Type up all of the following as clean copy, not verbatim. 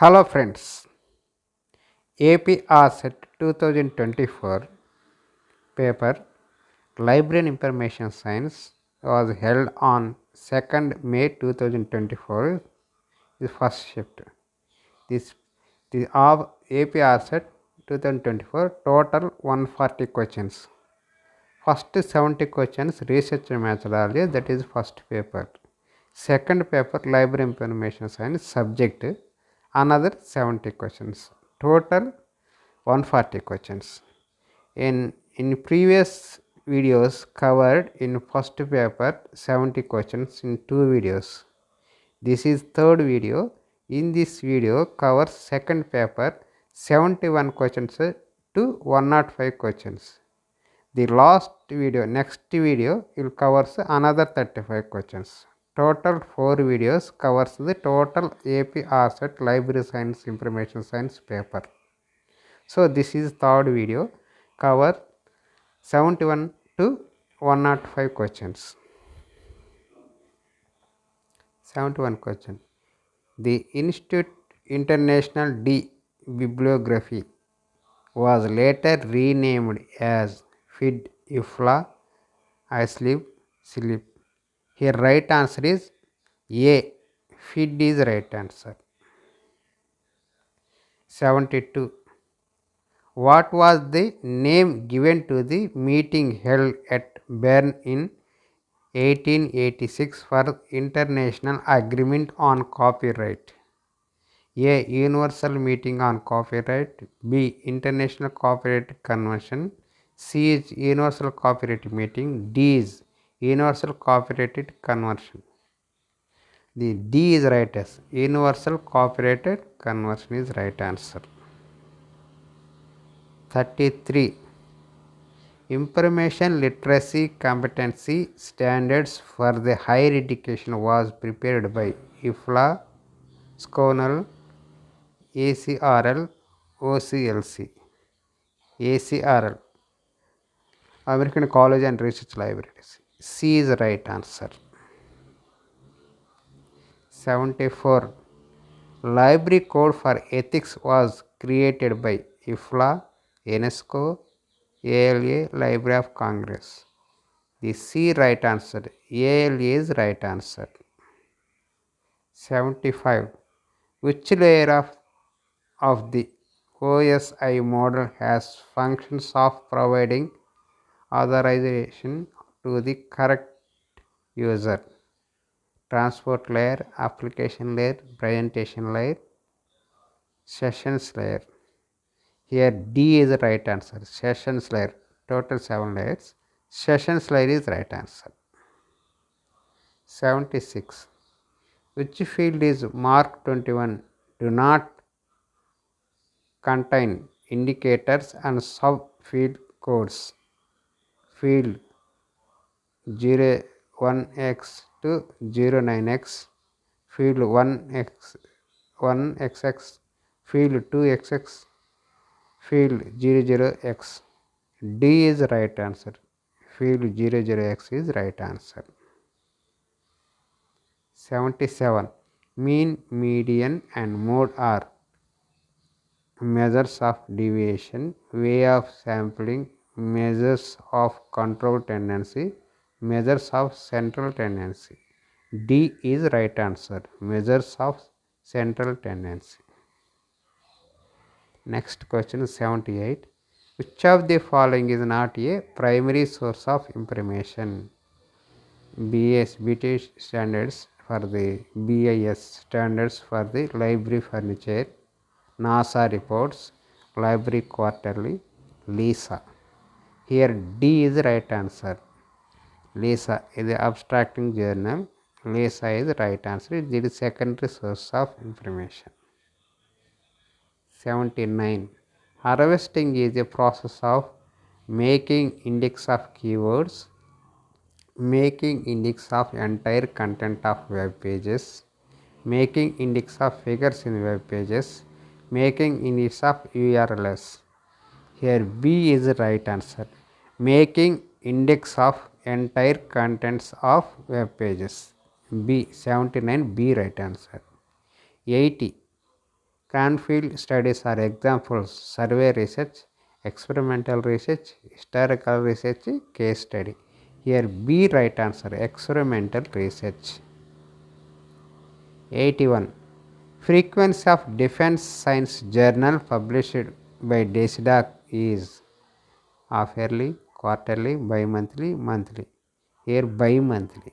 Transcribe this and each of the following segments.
Hello friends, AP RSET 2024 paper Library and Information Science was held on 2nd May 2024. The first shift. This the of AP RSET 2024 total 140 questions. First 70 questions research methodology, that is first paper. Second paper library information science subject, another 70 questions. Total 140 questions. In previous videos covered in first paper 70 questions in two videos. This is third video. In this video covers second paper 71 questions to 105 questions. The last video, next video will covers another 35 questions. Total 4 videos covers the total AP RSET Library Science Information Science paper. So this is third video, cover 71 to 105 questions. 71 question. The Institute International de Bibliography was later renamed as FID IFLA ISLIB SLIP. Here right answer is A. FID is right answer. 72. What was the name given to the meeting held at Bern in 1886 for International Agreement on Copyright? A. Universal Meeting on Copyright. B. International Copyright Convention. C is Universal Copyright Meeting. D is Universal Copyright Convention. The D is right as Universal Copyright Convention is right answer. 33. Information literacy competency standards for the higher education was prepared by IFLA, SCONAL, ACRL, OCLC. ACRL, American College and Research Libraries. C is the right answer. 74. Library Code for Ethics was created by IFLA, UNESCO, ALA, Library of Congress. The C right answer. ALA is right answer. 75. Which layer of the OSI model has functions of providing authorization to the correct user? Transport layer, application layer, presentation layer, sessions layer. Here D is the right answer. Sessions layer, total 7 layers. Sessions layer is right answer. 76. Which field is mark 21 do not contain indicators and subfield codes? Field 01x to 09x, field 1x 1xx, field 2xx, field 00x. D is right answer. Field 00x is right answer. 77. Mean, median and mode are measures of deviation, way of sampling, measures of control tendency, measures of central tendency. D is right answer. Measures of central tendency. Next question is 78. Which of the following is not a primary source of information? BIS standards for the BIS standards for the library furniture, NASA reports, library quarterly, LISA. Here D is the right answer. LISA is the abstracting journal. LISA is the right answer. It is the secondary source of information. 79. Harvesting is a process of making index of keywords, making index of entire content of web pages, making index of figures in web pages, making index of URLs. Here B is the right answer. Making index of entire contents of web pages. B 79 B right answer. 80. Cranfield studies are examples: survey research, experimental research, historical research, case study. Here B right answer, experimental research. 81. Frequency of Defense Science Journal published by DESIDA is half-yearly, quarterly, bi-monthly, monthly. Here bi-monthly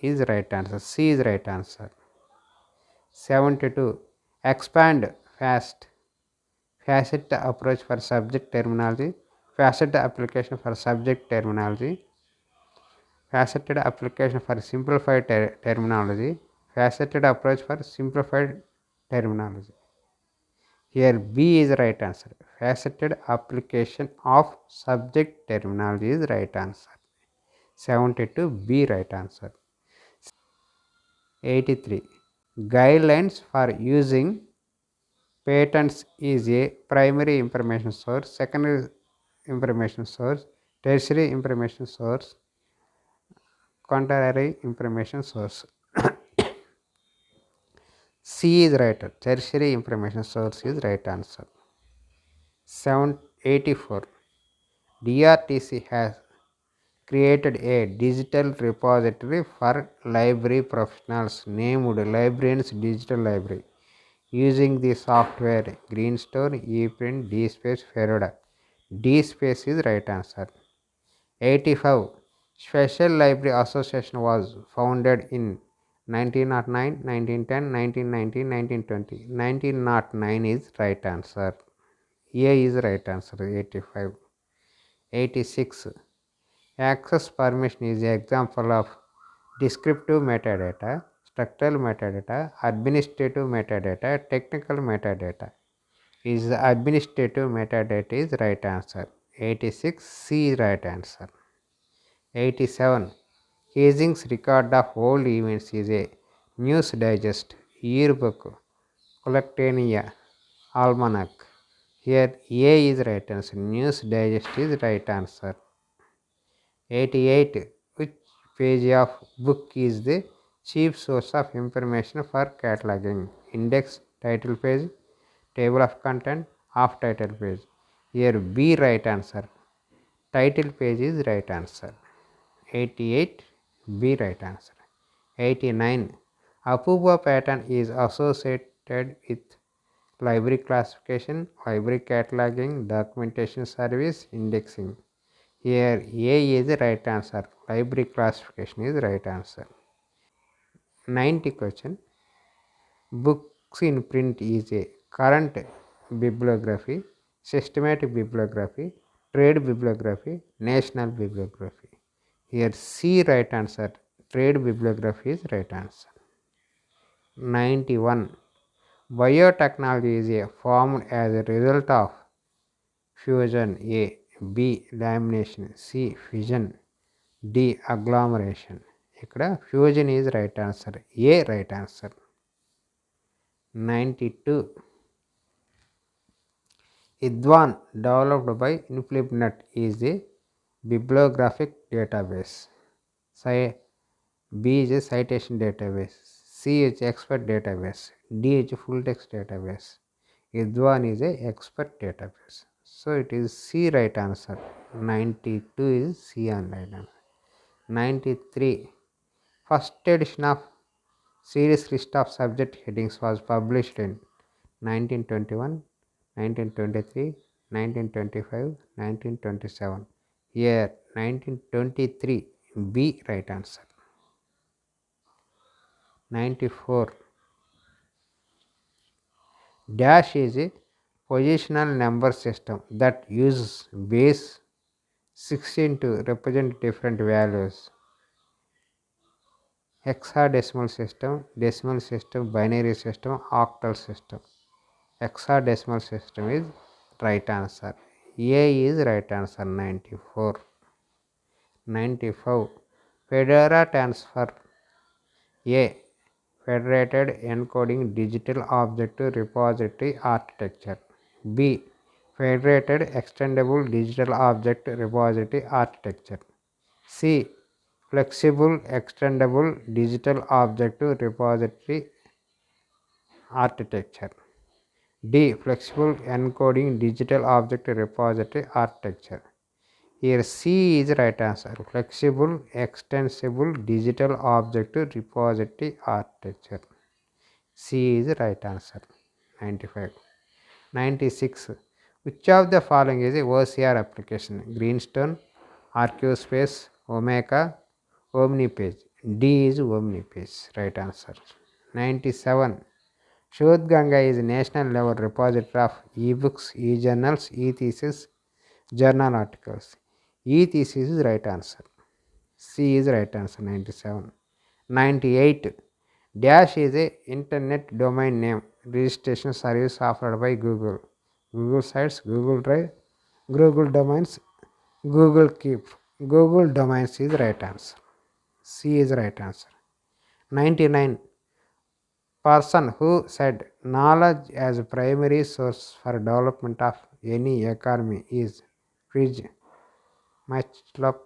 is right answer. C is right answer. 72. Expand fast. Facet approach for subject terminology. Facet application for subject terminology. Faceted application for simplified terminology. Faceted approach for simplified terminology. Here B is right answer. Faceted application of subject terminology is right answer. 72 B right answer. 83. Guidelines for using patents is a primary information source, secondary information source, tertiary information source, contrary information source. C is right. Tertiary information source is right answer. 784. DRTC has created a digital repository for library professionals named Librarians Digital Library using the software Greenstone, ePrint, DSpace, Feroda. DSpace is right answer. 85. Special Library Association was founded in 1909, 1910, 1919, 1920. 1909 is right answer. A is right answer. 85. 86. Access permission is an example of descriptive metadata, structural metadata, administrative metadata, technical metadata. Is the administrative metadata is right answer. 86 C is right answer. 87. Casing's record of old events is a news digest, yearbook, collectania, almanac. Here A is right answer. News digest is right answer. 88. Which page of book is the chief source of information for cataloging? Index, title page, table of content, half title page. Here B right answer. Title page is right answer. 88 B right answer. 89. APUBA pattern is associated with library classification, library cataloging, documentation service, indexing. Here A is the right answer. Library classification is right answer. 90 question. Books in print is a current bibliography, systematic bibliography, trade bibliography, national bibliography. Here C right answer. Trade bibliography is right answer. 91. Biotechnology is a formed as a result of fusion. A. B. Lamination. C. Fission. D. Agglomeration. ఇక్కడ fusion is right answer. A right answer. 92. IDWAN developed by InflipNet is a bibliographic database. B is a citation database. C is expert database. D is a full text database. IDWAN is a expert database. So it is C right answer. 92 is C on right answer. 93. First edition of series list of subject headings was published in 1921, 1923, 1925, 1927. Here 1923 B right answer. 94. Dash is a positional number system that uses base 16 to represent different values. Hexadecimal system, decimal system, binary system, octal system. Hexadecimal system is right answer. A is right answer. 94. 95. Fedora transfer. A. Federated encoding digital object repository architecture. B. Federated extendable digital object repository architecture. C. Flexible extendable digital object repository architecture. D. Flexible encoding digital object repository architecture. Here C is right answer. Flexible extensible digital object repository architecture. C is right answer. 95. 96. Which of the following is a OCR application? Greenstone, ArcSpace, Omeka, OmniPage. D is OmniPage. Right answer. 97. Shodh Ganga is a national level repository of e-books, e-journals, e-thesis, journal articles. E-thesis is right answer. C is right answer. 97. 98. Dash is a internet domain name registration service offered by Google. Google Sites, Google Drive, Google Domains, Google Keep. Google Domains is right answer. C is right answer. 99. Person who said knowledge as a primary source for development of any economy is Fridge, Matchlop,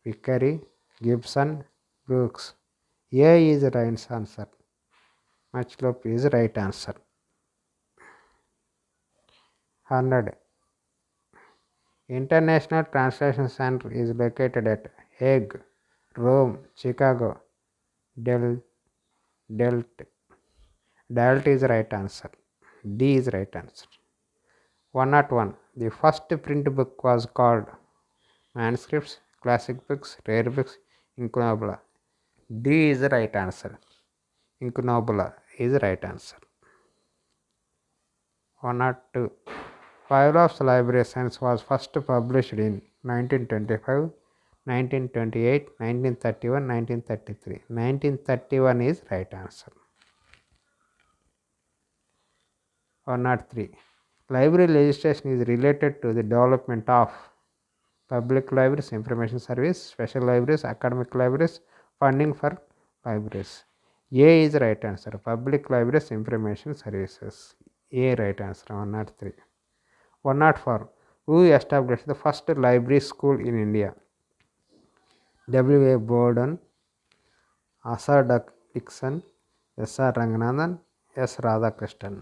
Vickery, Gibson, Brooks. A is the right answer. Matchlop is right answer. 100. International Translation Center is located at Hague, Rome, Chicago, Delt. Delt is right answer. D is right answer. 101. The first print book was called Manuscripts, Classic Books, Rare Books, Incunabula. D is the right answer. Incunabula is the right answer. 102. Pavlov's Library of Science was first published in 1925, 1928, 1931, 1933. 1931 is right answer. 103. Library legislation is related to the development of public libraries, information service, special libraries, academic libraries, funding for libraries. A is right answer. Public libraries, information services. A right answer. 103. 104. Who established the first library school in India? W. A. Borden, Asar Dixon, S. R. Ranganathan, S. Radhakrishnan.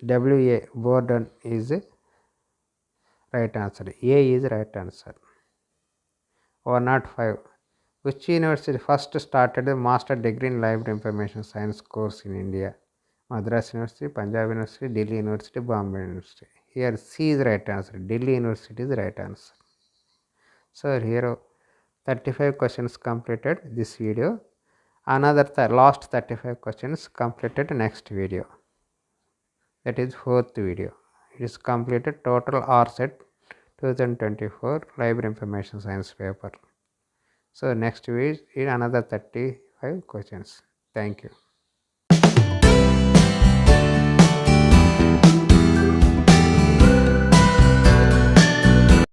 W. A. Borden is right answer. A is right answer. 105. Which university first started a master degree in library information science course in India? Madras University, Punjab University, Delhi University, Bombay University. Here C is right answer. Delhi University is right answer. So here 35 questions completed this video. Another last 35 questions completed next video. That is fourth video. It is completed total RSET 2024 library information science paper. So next week is another 35 questions. Thank you.